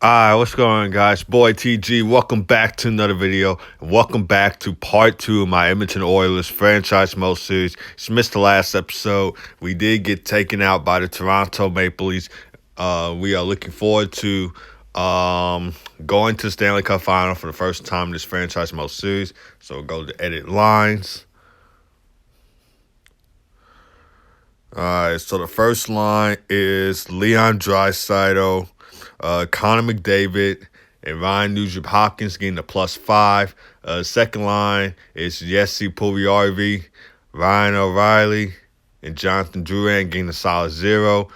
Alright, what's going on, guys? Boy TG, welcome back to another video. And welcome back to part 2 of my Edmonton Oilers Franchise Mode series. Just missed the last episode. We did get taken out by the Toronto Maple Leafs. We are looking forward to going to the Stanley Cup Final for the first time in this Franchise Mode series. So we'll go to edit lines. Alright, so the first line is Leon Draisaitl, Connor McDavid, and Ryan Nugent-Hopkins getting a +5. Second line is Jesse Puljujarvi, Ryan O'Reilly, and Jonathan Drouin getting a solid 0.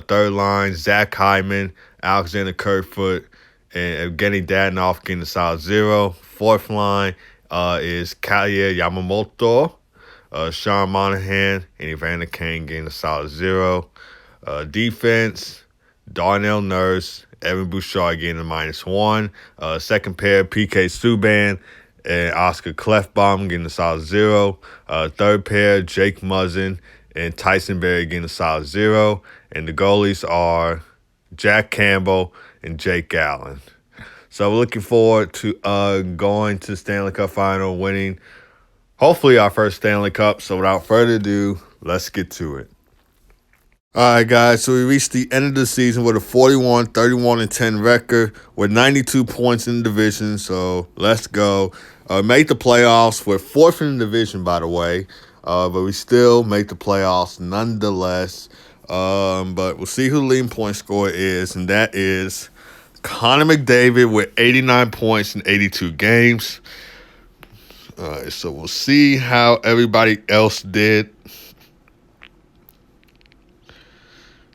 Third line, Zach Hyman, Alexander Kerfoot, and Evgeny Dadonov getting a solid 0. Fourth line is Kailer Yamamoto, Sean Monahan, and Evander Kane getting a solid 0. Defense, Darnell Nurse, Evan Bouchard getting a -1. Second pair, PK Subban and Oscar Klefbom getting a solid 0. Third pair, Jake Muzzin and Tyson Barrie getting a solid 0. And the goalies are Jack Campbell and Jake Allen. So we're looking forward to going to the Stanley Cup Final, winning hopefully our first Stanley Cup. So without further ado, let's get to it. All right, guys, so we reached the end of the season with a 41-31-10 record with 92 points in the division, so let's go. Made the playoffs. We're 4th in the division, by the way, but we still make the playoffs nonetheless. But we'll see who the leading point scorer is, and that is Connor McDavid with 89 points in 82 games. So we'll see how everybody else did.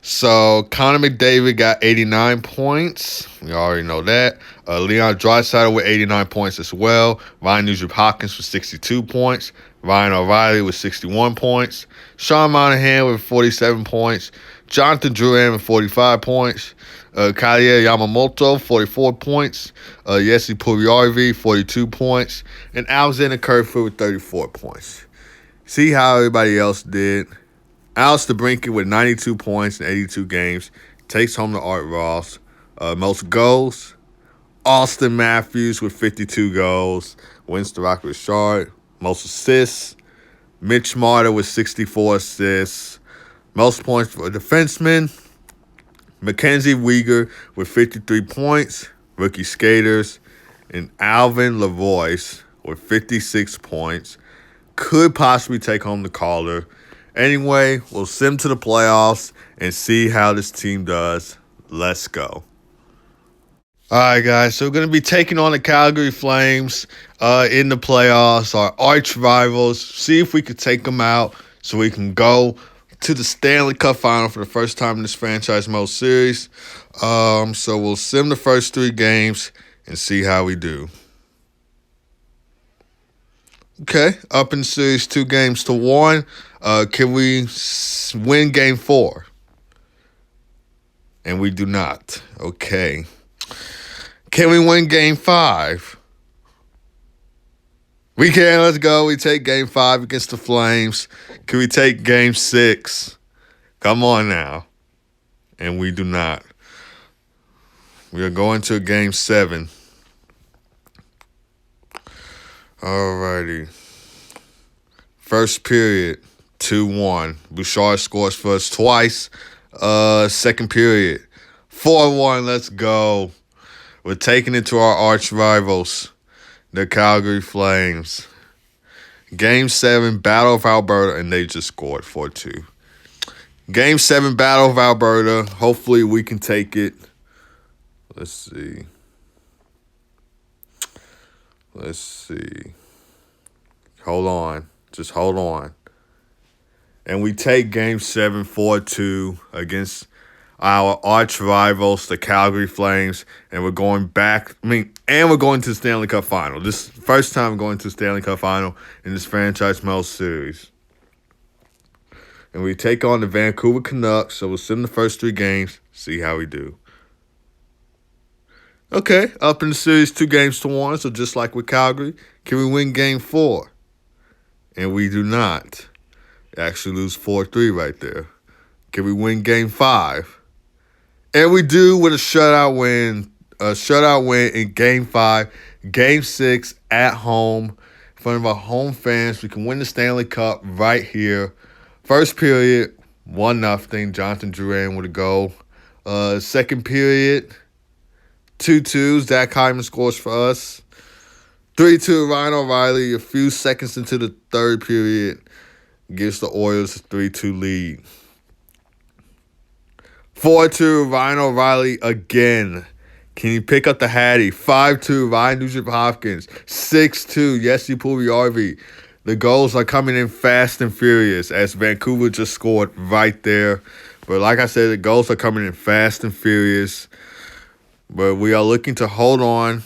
So, Connor McDavid got 89 points. We already know that. Leon Draisaitl with 89 points as well. Ryan Nugent-Hopkins with 62 points. Ryan O'Reilly with 61 points. Sean Monahan with 47 points. Jonathan Drouin with 45 points. Kailer Yamamoto, 44 points. Jesse Puljujarvi, 42 points. And Alexander Kerfoot with 34 points. See how everybody else did. Alistair Brinkett with 92 points in 82 games takes home the Art Ross. Most goals, Austin Matthews with 52 goals wins the Rocket Richard. Most assists, Mitch Marner with 64 assists. Most points for a defenseman, Mackenzie Weegar with 53 points. Rookie skaters, and Alvin Lavoie with 56 points. Could possibly take home the Calder. Anyway, we'll sim to the playoffs and see how this team does. Let's go. All right, guys. So we're going to be taking on the Calgary Flames in the playoffs, our arch rivals. See if we could take them out so we can go to the Stanley Cup Final for the first time in this Franchise Mode series. So we'll sim the first 3 games and see how we do. Okay, up in the series 2-1. Can we win game 4? And we do not. Okay. Can we win game 5? We can. Let's go. We take game 5 against the Flames. Can we take game 6? Come on now. And we do not. We are going to game 7. Alrighty. First period, 2-1. Bouchard scores for us twice. Second period, 4-1. Let's go. We're taking it to our arch rivals, the Calgary Flames. Game 7, Battle of Alberta, and they just scored 4-2. Game 7, Battle of Alberta. Hopefully we can take it. Let's see. Hold on. Just hold on. And we take game 7, 4-2 against our arch rivals, the Calgary Flames. And we're going back. And we're going to the Stanley Cup Final. This is the first time going to the Stanley Cup Final in this Franchise Mode series. And we take on the Vancouver Canucks. So we'll sim the first 3 games, see how we do. Okay, up in the series 2-1. So just like with Calgary, can we win game 4? And we do not. Actually lose 4-3 right there. Can we win game 5? And we do with a shutout win shutout win in Game 5, Game 6 at home in front of our home fans. We can win the Stanley Cup right here. First period, 1-0. Jonathan DROUIN with a goal. Second period, 2-2. Zach Hyman scores for us. 3-2, Ryan O'Reilly. A few seconds into the third period, gives the Oilers a 3-2 lead. 4-2, Ryan O'Reilly again. Can you pick up the Hattie? 5-2, Ryan Nugent-Hopkins. 6-2, Jesse Puljujärvi. The goals are coming in fast and furious as Vancouver just scored right there. But like I said, the goals are coming in fast and furious. But we are looking to hold on.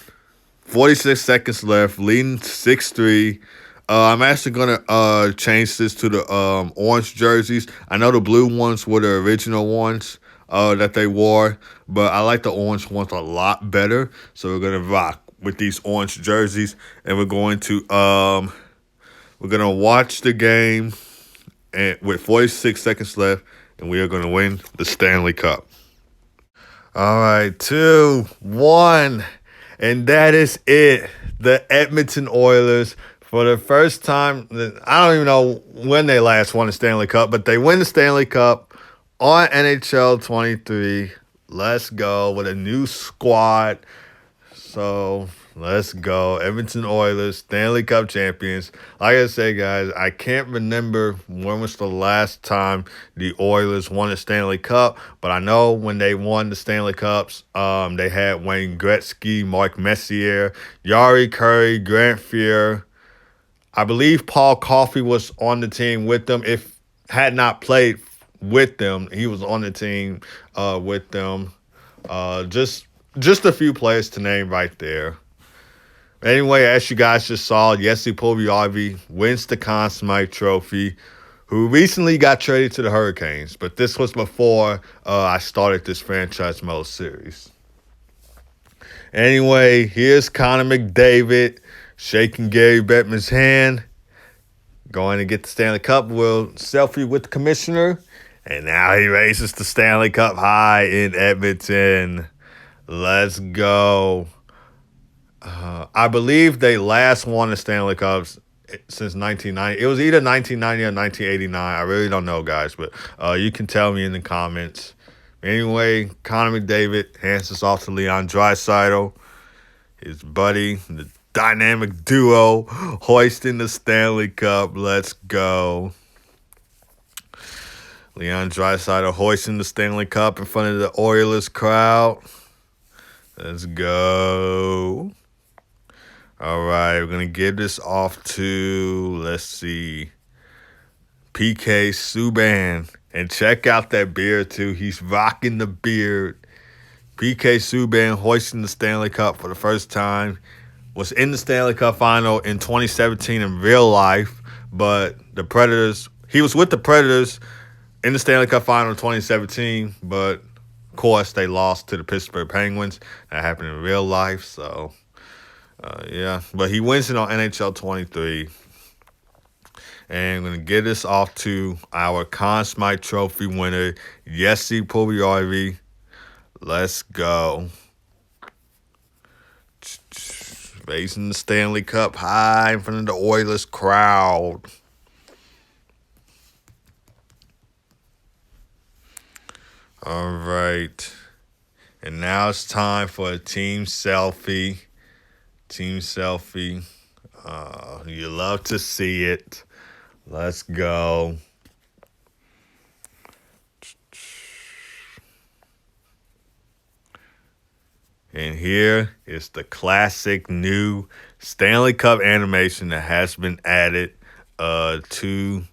46 seconds left, leading 6-3. I'm actually going to change this to the orange jerseys. I know the blue ones were the original ones that they wore, but I like the orange ones a lot better. So we're going to rock with these orange jerseys, and we're going to watch the game and with 46 seconds left, and we are going to win the Stanley Cup. All right, 2-1. And that is it. The Edmonton Oilers, for the first time, I don't even know when they last won the Stanley Cup, but they win the Stanley Cup on NHL 23. Let's go with a new squad. So let's go. Edmonton Oilers, Stanley Cup champions. Like I said, guys, I can't remember when was the last time the Oilers won a Stanley Cup, but I know when they won the Stanley Cups, they had Wayne Gretzky, Mark Messier, Jari Kurri, Grant Fuhr. I believe Paul Coffey was on the team with them. If had not played with them, he was on the team with them. Just a few players to name right there. Anyway, as you guys just saw, Jesse Puljujärvi wins the Conn Smythe Trophy, who recently got traded to the Hurricanes. But this was before I started this franchise mode series. Anyway, here's Connor McDavid shaking Gary Bettman's hand, going to get the Stanley Cup. Will selfie with the commissioner, and now he raises the Stanley Cup high in Edmonton. Let's go. I believe they last won the Stanley Cups since 1990. It was either 1990 or 1989. I really don't know, guys, but you can tell me in the comments. Anyway, Connor McDavid hands us off to Leon Draisaitl, his buddy, the dynamic duo, hoisting the Stanley Cup. Let's go. Leon Draisaitl hoisting the Stanley Cup in front of the Oilers crowd. Let's go. All right, we're going to give this off to, let's see, PK Subban. And check out that beard, too. He's rocking the beard. PK Subban hoisting the Stanley Cup for the first time. Was in the Stanley Cup final in 2017 in real life, but the Predators, he was with the Predators in the Stanley Cup final in 2017, but of course they lost to the Pittsburgh Penguins. That happened in real life, so yeah. But he wins it on NHL 23. And I'm going to get this off to our Conn Smythe Trophy winner, Jesse Puljujärvi. Let's go. Raising the Stanley Cup high in front of the Oilers crowd. All right. And now it's time for a team selfie. Team selfie. You love to see it. Let's go. And here is the classic new Stanley Cup animation that has been added to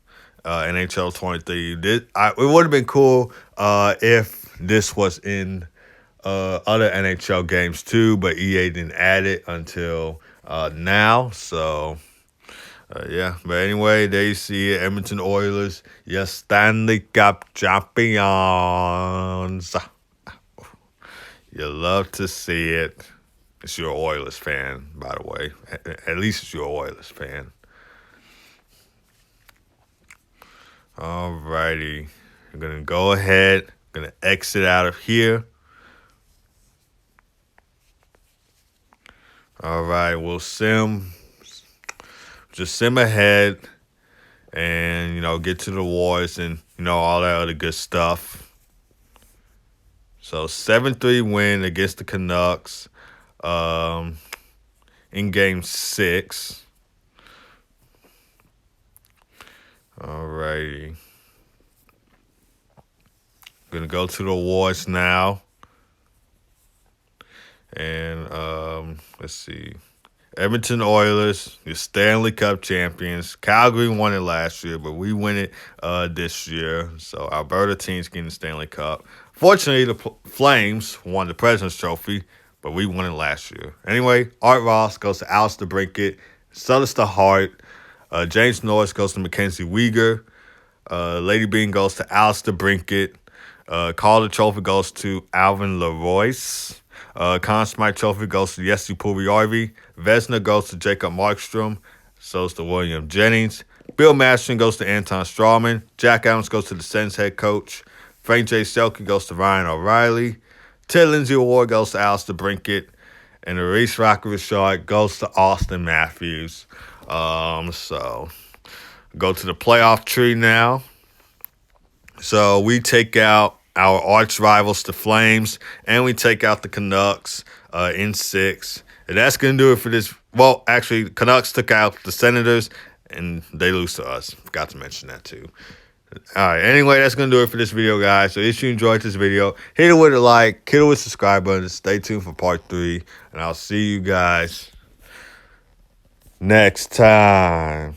NHL 23. It would have been cool if this was in other NHL games too, but EA didn't add it until now. So, yeah. But anyway, there you see it. Edmonton Oilers, your Stanley Cup champions. You love to see it. It's your Oilers fan, by the way. At least it's your Oilers fan. All righty. I'm going to go ahead. I'm going to exit out of here. All right, we'll just sim ahead and, get to the wars and, all that other good stuff. So 7-3 win against the Canucks in Game 6. All righty. Going to go to the awards now. And let's see. Edmonton Oilers, the Stanley Cup champions. Calgary won it last year, but we win it this year. So Alberta team's getting the Stanley Cup. Fortunately, the Flames won the President's Trophy, but we won it last year. Anyway, Art Ross goes to Alistair Brinkett. Sutter Hart. James Norris goes to Mackenzie Weegar. Lady Bean goes to Alistair Brinkett. Calder Trophy goes to Alvin Leroyce. Conn Smythe Trophy goes to Jesse Puljujarvi. Vezina goes to Jacob Markstrom. So is to William Jennings. Bill Masterson goes to Anton Strawman. Jack Adams goes to the Sens head coach. Frank J. Selke goes to Ryan O'Reilly. Ted Lindsay Award goes to Alistair Brinkett. And the Reese Rocker Richard goes to Austin Matthews. So go to the playoff tree now. So we take out our arch rivals, the Flames, and we take out the Canucks in 6. And that's going to do it for this. Well, actually, the Canucks took out the Senators, and they lose to us. Forgot to mention that, too. All right, anyway, that's going to do it for this video, guys. So if you enjoyed this video, hit it with a like, hit it with the subscribe button. Stay tuned for part 3, and I'll see you guys next time.